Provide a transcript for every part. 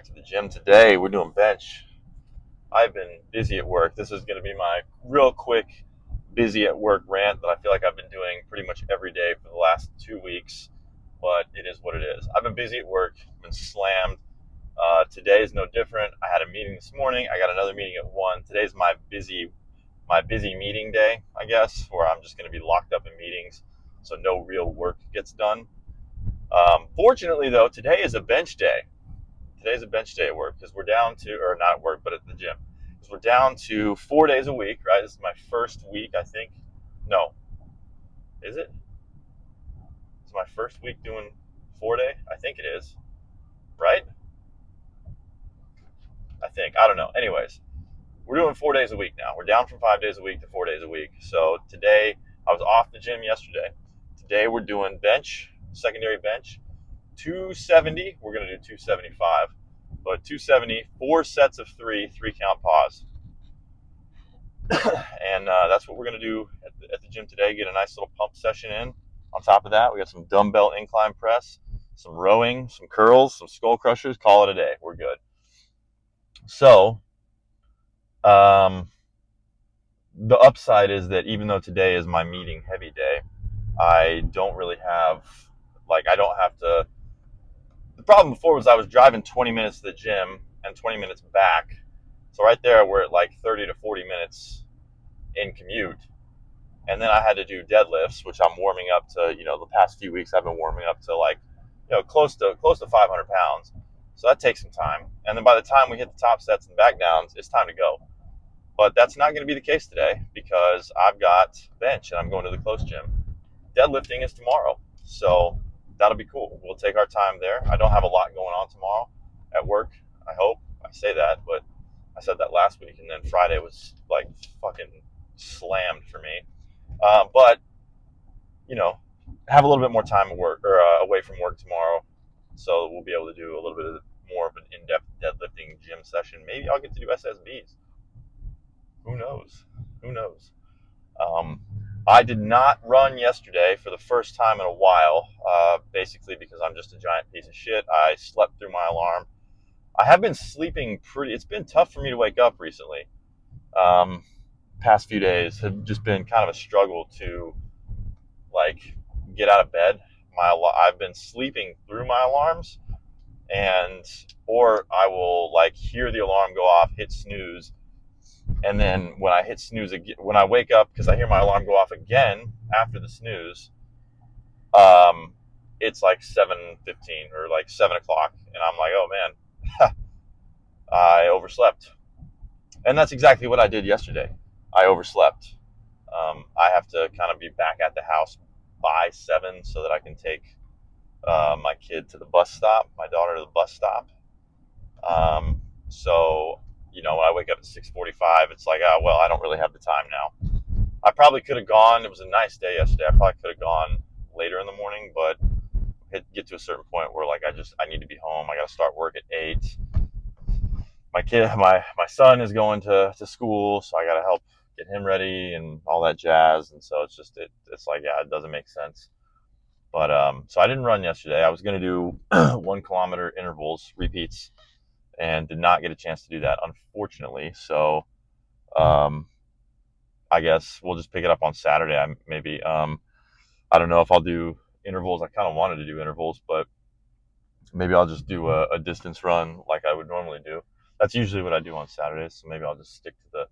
back to the gym today. We're doing bench. I've been busy at work. This is going to be my real quick busy at work rant that I feel like I've been doing pretty much every day for the last 2 weeks, but it is what it is. I've been busy at work, been slammed. Today is no different. I had a meeting this morning. I got another meeting at 1. Today's my busy meeting day, I guess, where I'm just going to be locked up in meetings, so no real work gets done. Fortunately, though, today is a bench day. Today's a bench day at work because we're down to, or not at work, but at the gym. Because we're down to 4 days a week, right? This is my first week, I think. No, is it? It's my first week doing 4 day? I think it is, right? I think. I don't know. Anyways, we're doing 4 days a week now. We're down from 5 days a week to 4 days a week. So today, I was off the gym yesterday. Today, we're doing bench, secondary bench, 270. We're going to do 275. But 270, 4 sets of three count pause. And that's what we're going to do at the gym today. Get a nice little pump session in. On top of that, we got some dumbbell incline press, some rowing, some curls, some skull crushers. Call it a day. We're good. So, the upside is that even though today is my meeting heavy day, I don't really have, I don't have to. The problem before was I was driving 20 minutes to the gym and 20 minutes back. So right there, we're at 30 to 40 minutes in commute. And then I had to do deadlifts, which I'm warming up to, the past few weeks I've been warming up to close to 500 pounds. So that takes some time. And then by the time we hit the top sets and back downs, it's time to go. But that's not going to be the case today because I've got bench and I'm going to the close gym. Deadlifting is tomorrow. So that'll be cool. We'll take our time there. I don't have a lot going on tomorrow at work, I hope. I say that, but I said that last week, and then Friday was fucking slammed for me. But have a little bit more time at work or away from work tomorrow, so we'll be able to do a little bit more of an in-depth deadlifting gym session. Maybe I'll get to do SSBs. Who knows? I did not run yesterday for the first time in a while, basically because I'm just a giant piece of shit. I slept through my alarm. I have been sleeping it's been tough for me to wake up recently. Past few days have just been kind of a struggle to get out of bed. I've been sleeping through my alarms, or I will hear the alarm go off, hit snooze, and then when I hit snooze again, when I wake up because I hear my alarm go off again after the snooze, it's 7:15 or 7 o'clock, and I'm like, oh man, I overslept. And that's exactly what I did yesterday. I overslept. I have to kind of be back at the house by 7 so that I can take my kid to the bus stop, my daughter to the bus stop. So, when I wake up at 6:45, it's well, I don't really have the time now. I probably could have gone. It was a nice day yesterday. I probably could have gone later in the morning, but get to a certain point where I need to be home. I got to start work at 8. My son is going to school, so I got to help get him ready and all that jazz. And so it's it doesn't make sense. But so I didn't run yesterday. I was going to do 1 kilometer intervals, repeats, and did not get a chance to do that, unfortunately. So I guess we'll just pick it up on Saturday. I don't know if I'll do intervals. I kind of wanted to do intervals, but maybe I'll just do a distance run like I would normally do. That's usually what I do on Saturdays, so maybe I'll just stick to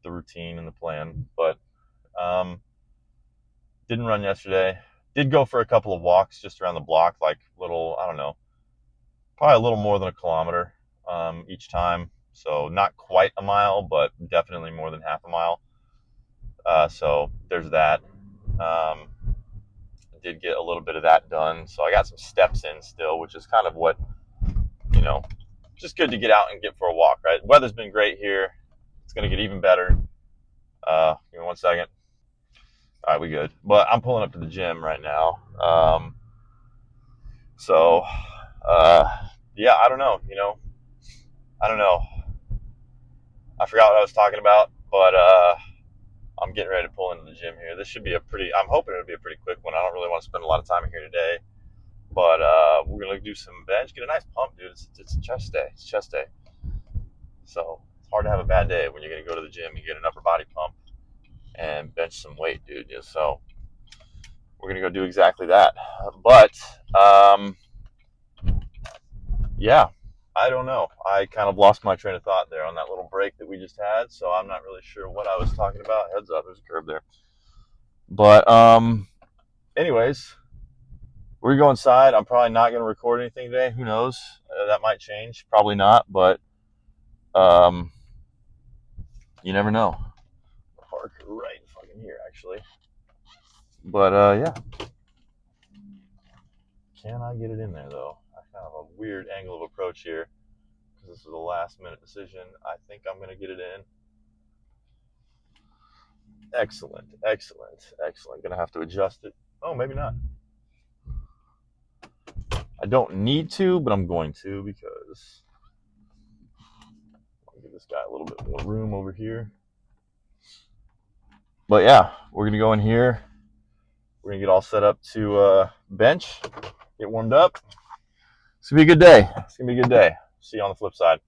the routine and the plan. But didn't run yesterday. Did go for a couple of walks just around the block, I don't know, probably a little more than a kilometer each time. So not quite a mile, but definitely more than half a mile. So there's that. Did get a little bit of that done. So I got some steps in still, which is kind of what, just good to get out and get for a walk, right? Weather's been great here. It's going to get even better. Give me 1 second. All right, we good. But I'm pulling up to the gym right now. Yeah, I don't know, I don't know. I forgot what I was talking about, but I'm getting ready to pull into the gym here. This should be I'm hoping it'll be a pretty quick one. I don't really want to spend a lot of time here today, but we're going to to do some bench, get a nice pump, dude. It's chest day. It's chest day. So it's hard to have a bad day when you're going to go to the gym and get an upper body pump and bench some weight, dude. So we're going to go do exactly that. But, yeah, I don't know. I kind of lost my train of thought there on that little break that we just had. So I'm not really sure what I was talking about. Heads up, there's a curb there. But, anyways, we're going to go inside. I'm probably not going to record anything today. Who knows? That might change. Probably not, but you never know. Park right fucking here, actually. But, yeah. Can I get it in there, though? I kind of a weird angle of approach here because this is a last-minute decision. I think I'm going to get it in. Excellent, excellent, excellent. Going to have to adjust it. Oh, maybe not. I don't need to, but I'm going to because I'll give this guy a little bit more room over here. But yeah, we're going to go in here. We're going to get all set up to bench, get warmed up. It's going to be a good day. It's going to be a good day. See you on the flip side.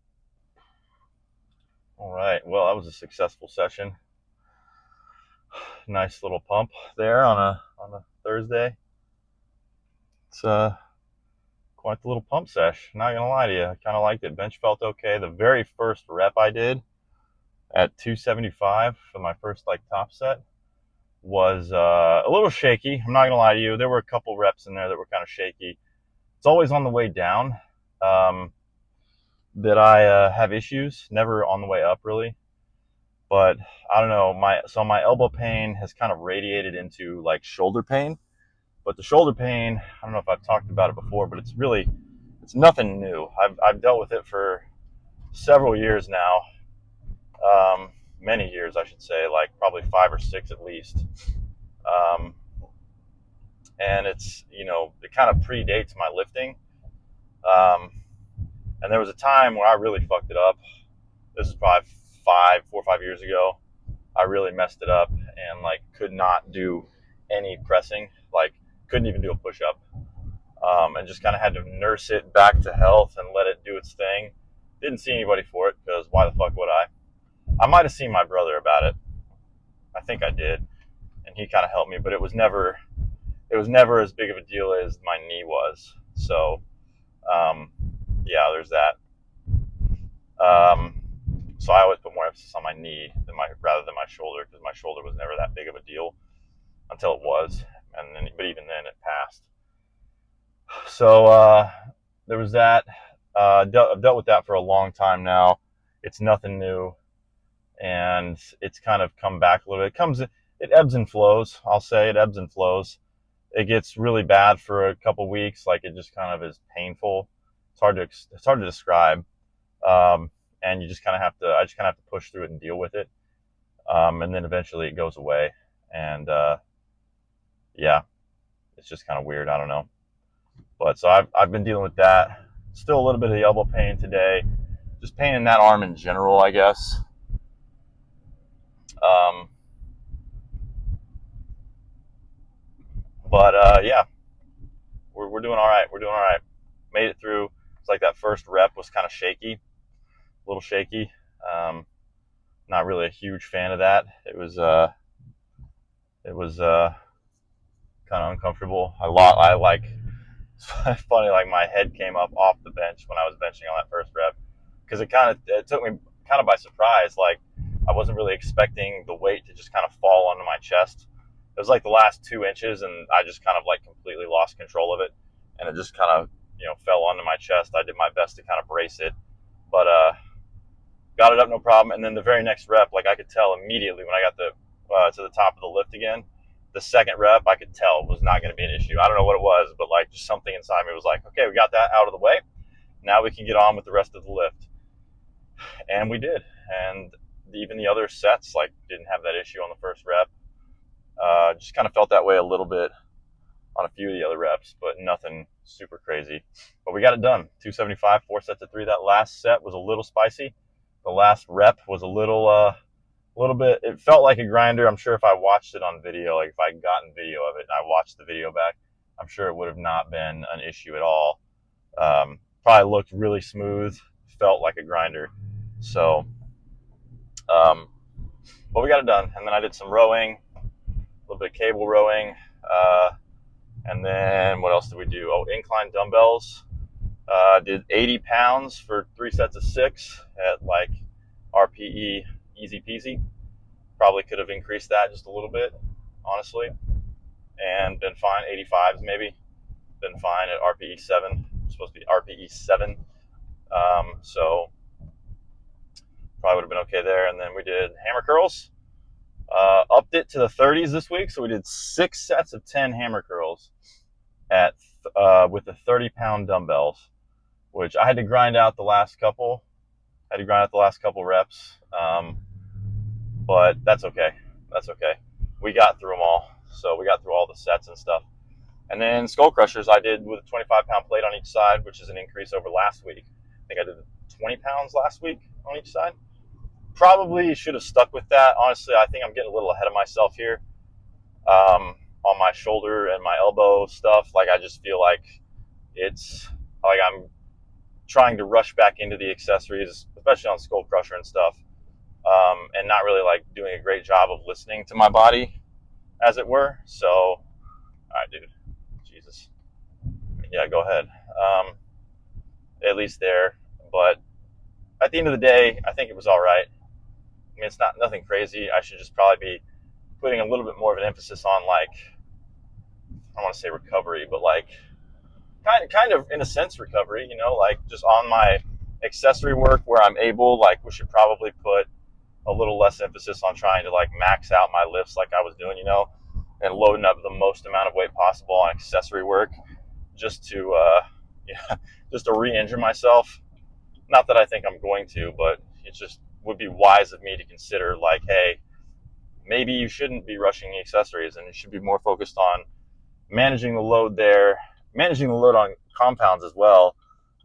All right. Well, that was a successful session. Nice little pump there on a Thursday. It's quite the little pump sesh. Not gonna lie to you, I kind of liked it. Bench felt okay. The very first rep I did at 275 for my first top set was a little shaky. I'm not gonna lie to you. There were a couple reps in there that were kind of shaky. It's always on the way down that I have issues. Never on the way up really. But I don't know. My elbow pain has kind of radiated into shoulder pain. But the shoulder pain, I don't know if I've talked about it before, but it's nothing new. I've dealt with it for several years now. Many years, I should say, probably 5 or 6 at least. And it's, it kind of predates my lifting. And there was a time where I really fucked it up. This is probably 4 or 5 years ago. I really messed it up and could not do any pressing, couldn't even do a push-up, and just kind of had to nurse it back to health and let it do its thing. Didn't see anybody for it because why the fuck would I? I might have seen my brother about it. I think I did, and he kind of helped me, but it was never as big of a deal as my knee was. So, yeah, there's that. So I always put more emphasis on my knee rather than my shoulder, because my shoulder was never that big of a deal until it was, but even then it passed. So there was that. I've dealt with that for a long time now. It's nothing new, and it's kind of come back a little bit. It ebbs and flows. I'll say it ebbs and flows. It gets really bad for a couple weeks, it just kind of is painful. It's hard to describe. And you just kind of have to. I just kind of have to push through it and deal with it, and then eventually it goes away. And yeah, it's just kind of weird. I don't know, but so I've been dealing with that. Still a little bit of the elbow pain today, just pain in that arm in general, I guess. But yeah, we're doing all right. We're doing all right. Made it through. It's that first rep was kind of shaky. A little shaky. Not really a huge fan of that. It was kind of uncomfortable. It's funny, my head came up off the bench when I was benching on that first rep, because it took me kind of by surprise. I wasn't really expecting the weight to just kind of fall onto my chest. It was the last 2 inches, and I just kind of completely lost control of it, and it just kind of fell onto my chest. I did my best to kind of brace it, but got it up no problem. And then the very next rep, I could tell immediately when I got to the top of the lift again. The second rep, I could tell was not going to be an issue. I don't know what it was, but just something inside me was okay, we got that out of the way. Now we can get on with the rest of the lift. And we did. And even the other sets didn't have that issue on the first rep. Just kind of felt that way a little bit on a few of the other reps, but nothing super crazy. But we got it done. 275, 4 sets of 3. That last set was a little spicy. The last rep was a little bit, it felt like a grinder. I'm sure if I watched it on video, if I'd gotten video of it and I watched the video back, I'm sure it would have not been an issue at all. Probably looked really smooth, felt like a grinder. So, but we got it done. And then I did some rowing, a little bit of cable rowing. And then what else did we do? Oh, incline dumbbells. Did 80 pounds for 3 sets of 6 at like RPE, easy peasy. Probably could have increased that just a little bit, honestly, and been fine. 85s maybe, been fine at RPE 7. It's supposed to be RPE 7, so probably would have been okay there. And then we did hammer curls. Upped it to the 30s this week, so we did 6 sets of 10 hammer curls at with the 30-pound dumbbells, which I had to grind out the last couple. Reps, but that's okay. We got through them all, so we got through all the sets and stuff. And then skull crushers I did with a 25-pound plate on each side, which is an increase over last week. I think I did 20 pounds last week on each side. Probably should have stuck with that. Honestly, I think I'm getting a little ahead of myself here on my shoulder and my elbow stuff. Like, I just feel like it's like I'm trying to rush back into the accessories, especially on skull crusher and stuff, and not really like doing a great job of listening to my body, as it were. So, all right, dude. Jesus. Yeah, go ahead. At least there. But at the end of the day, I think it was all right. I mean, it's nothing crazy. I should just probably be putting a little bit more of an emphasis on, like, I don't want to say recovery, but like kind of in a sense recovery, like just on my accessory work where I'm able. Like, we should probably put a little less emphasis on trying to like max out my lifts like I was doing, and loading up the most amount of weight possible on accessory work just to re-injure myself. Not that I think I'm going to, but it just would be wise of me to consider, like, hey, maybe you shouldn't be rushing the accessories and you should be more focused on managing the load there, managing the load on compounds as well,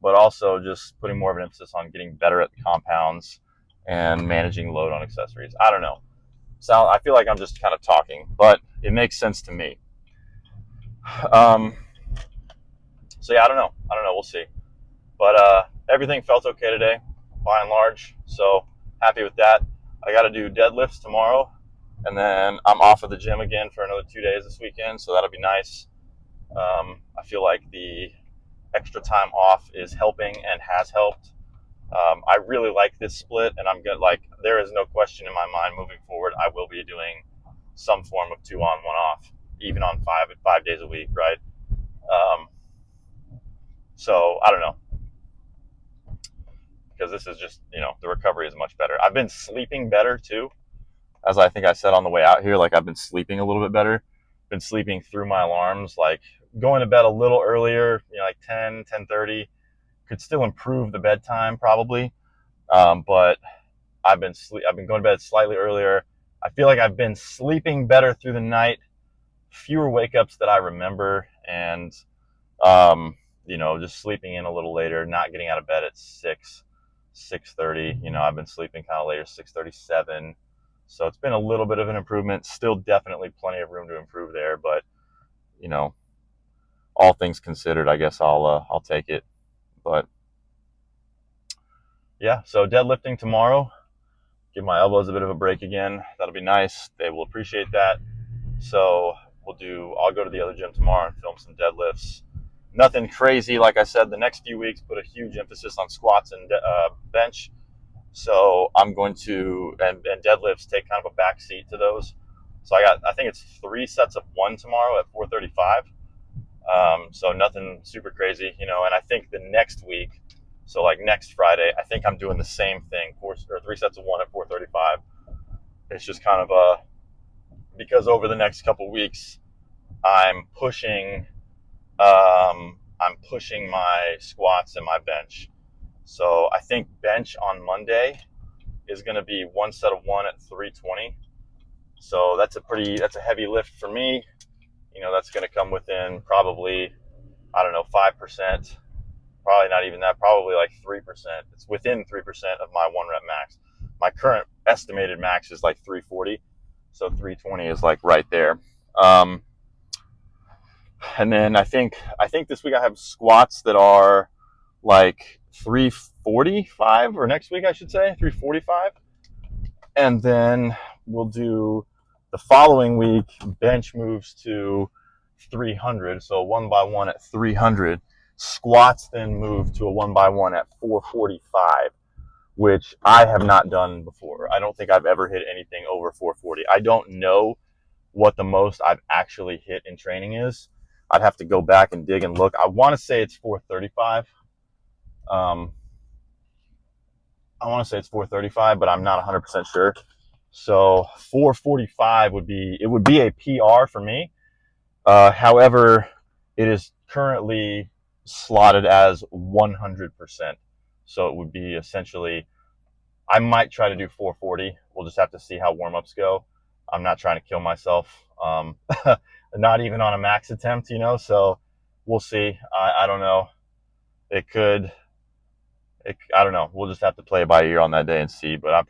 but also just putting more of an emphasis on getting better at the compounds and managing load on accessories. I don't know. So I feel like I'm just kind of talking, but it makes sense to me. So yeah, I don't know. We'll see. But everything felt okay today, by and large. So happy with that. I got to do deadlifts tomorrow, and then I'm off of the gym again for another 2 days this weekend. So that'll be nice. I feel like the extra time off is helping and has helped. I really like this split, and I'm good. Like, there is no question in my mind moving forward, I will be doing some form of 2 on, 1 off, even on 5 days a week, right? So I don't know, because this is just, the recovery is much better. I've been sleeping better too, as I think I said on the way out here. Like, I've been sleeping a little bit better. Been sleeping through my alarms, like going to bed a little earlier, like 10:30. Could still improve the bedtime probably, but I've been going to bed slightly earlier. I feel like I've been sleeping better through the night, fewer wake ups that I remember, and just sleeping in a little later, not getting out of bed at 6:30. I've been sleeping kind of later, 6:37. So it's been a little bit of an improvement. Still definitely plenty of room to improve there, but all things considered, I guess I'll take it. But yeah, so deadlifting tomorrow. Give my elbows a bit of a break again. That'll be nice. They will appreciate that. So I'll go to the other gym tomorrow and film some deadlifts. Nothing crazy. Like I said, the next few weeks put a huge emphasis on squats and bench. So I'm going to, and deadlifts take kind of a back seat to those. So I think it's 3 sets of 1 tomorrow at 435. So nothing super crazy, and I think the next week, so like next Friday, I think I'm doing the same thing, 3 sets of 1 at 435. It's just kind of because over the next couple weeks, I'm pushing my squats and my bench. So I think bench on Monday is going to be 1 set of 1 at 320. So that's a heavy lift for me. That's going to come within probably, 5%, probably not even that, probably like 3%. It's within 3% of my 1 rep max. My current estimated max is like 340. So 320 is like right there. And then I think this week I have squats that are like 345, or next week I should say 345, and then we'll do the following week. Bench moves to 300, so a 1x1 at 300. Squats then move to a 1x1 at 445, which I have not done before. I don't think I've ever hit anything over 440. I don't know what the most I've actually hit in training is. I'd have to go back and dig and look. I want to say it's 435. I want to say it's 435, but I'm not 100% sure. So 445 would be a PR for me. However, it is currently slotted as 100%. So it would be essentially, I might try to do 440. We'll just have to see how warm-ups go. I'm not trying to kill myself. Not even on a max attempt, so we'll see. I don't know. I don't know. We'll just have to play it by ear on that day and see. But I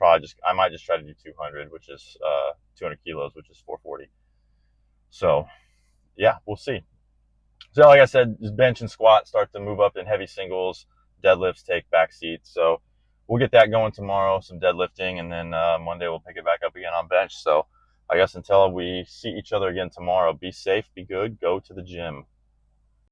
might just try to do 200, which is 200 kilos, which is 440. So yeah, we'll see. So like I said, just bench and squat start to move up in heavy singles. Deadlifts take back seats. So we'll get that going tomorrow, some deadlifting, and then Monday we'll pick it back up again on bench. So I guess until we see each other again tomorrow, be safe, be good, go to the gym.